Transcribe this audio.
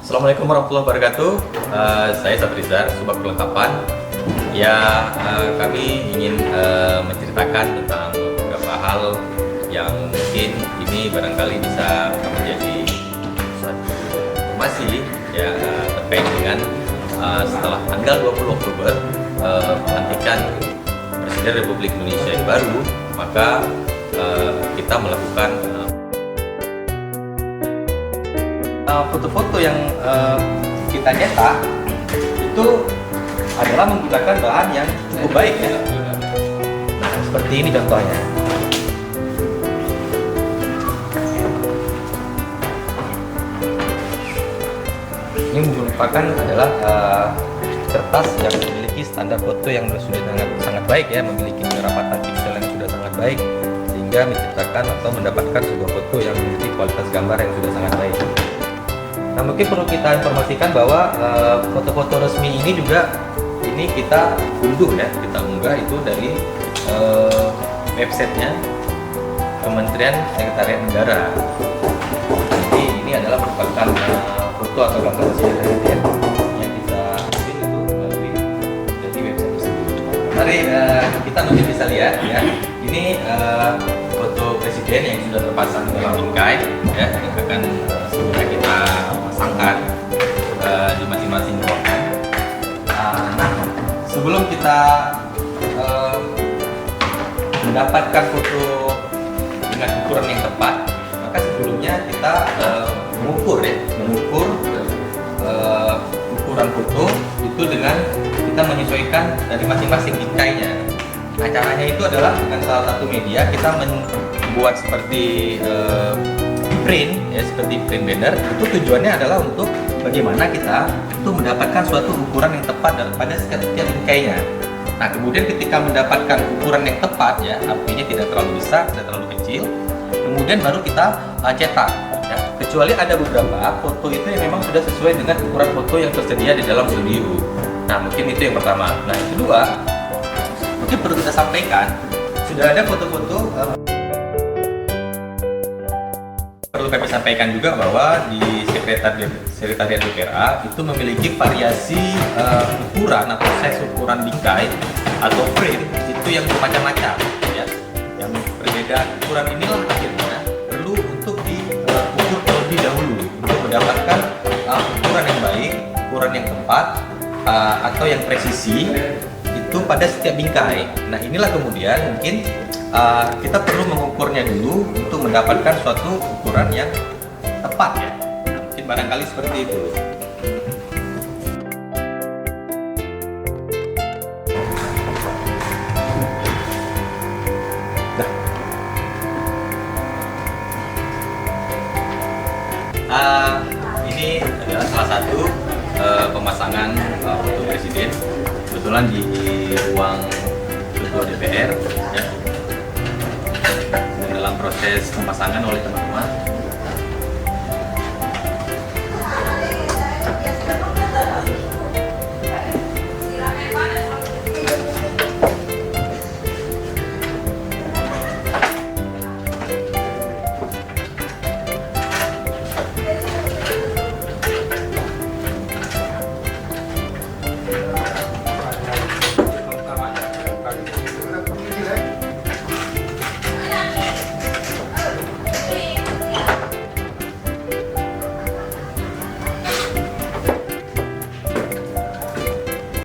Assalamualaikum warahmatullahi wabarakatuh. Saya Satrizar, Subak Perlengkapan. Ya, kami ingin menceritakan tentang beberapa hal yang mungkin ini barangkali bisa menjadi suatu informasi ya terkait dengan setelah tanggal 20 Oktober pelantikan Presiden Republik Indonesia yang baru, maka kita melakukan foto-foto yang kita cetak itu adalah menggunakan bahan yang cukup baik ya. Nah, seperti ini contohnya. Ini merupakan adalah kertas yang memiliki standar foto yang sudah sangat baik ya, memiliki kerapatan piksel yang sudah sangat baik, sehingga menciptakan atau mendapatkan sebuah foto yang memiliki kualitas gambar yang sudah sangat baik. Nah, mungkin perlu kita informasikan bahwa foto-foto resmi ini juga ini kita unduh ya, kita unggah itu dari websitenya Kementerian Sekretariat Negara. Jadi ini adalah merupakan foto atau gambar resmi yang kita ambil itu melalui dari website tersebut. Mari kita mungkin bisa lihat ya, ini foto presiden yang sudah terpasang dalam bingkai ya, yang akan segera kita pasangkan di masing-masing ruangan. Nah, sebelum kita mendapatkan foto dengan ukuran yang tepat, maka sebelumnya kita mengukur ukuran foto itu dengan kita menyesuaikan dari masing-masing bingkainya. Nah, caranya itu adalah dengan salah satu media kita membuat seperti print ya, seperti print banner. Itu tujuannya adalah untuk bagaimana kita itu mendapatkan suatu ukuran yang tepat pada setiap bingkainya. Nah, kemudian ketika mendapatkan ukuran yang tepat ya, artinya tidak terlalu besar, tidak terlalu kecil, kemudian baru kita cetak ya. Kecuali ada beberapa foto itu yang memang sudah sesuai dengan ukuran foto yang tersedia di dalam studio. Nah, mungkin itu yang pertama. Nah, yang kedua, mungkin perlu kita sampaikan, sudah ada foto-foto perlu kami sampaikan juga bahwa di Sekretariat DPRA itu memiliki variasi ukuran atau size ukuran bingkai atau frame itu yang bermacam-macam ya. Yang perbedaan ukuran inilah akhirnya perlu untuk diukur terlebih dahulu untuk mendapatkan ukuran yang baik, ukuran yang tepat atau yang presisi itu pada setiap bingkai. Nah, inilah kemudian mungkin kita perlu mengukurnya dulu untuk mendapatkan suatu ukuran yang tepat ya. Nah, mungkin barangkali seperti itu. Ini adalah salah satu pemasangan foto presiden, kebetulan di ruang ketua DPR ya. Dalam proses pemasangan oleh teman-teman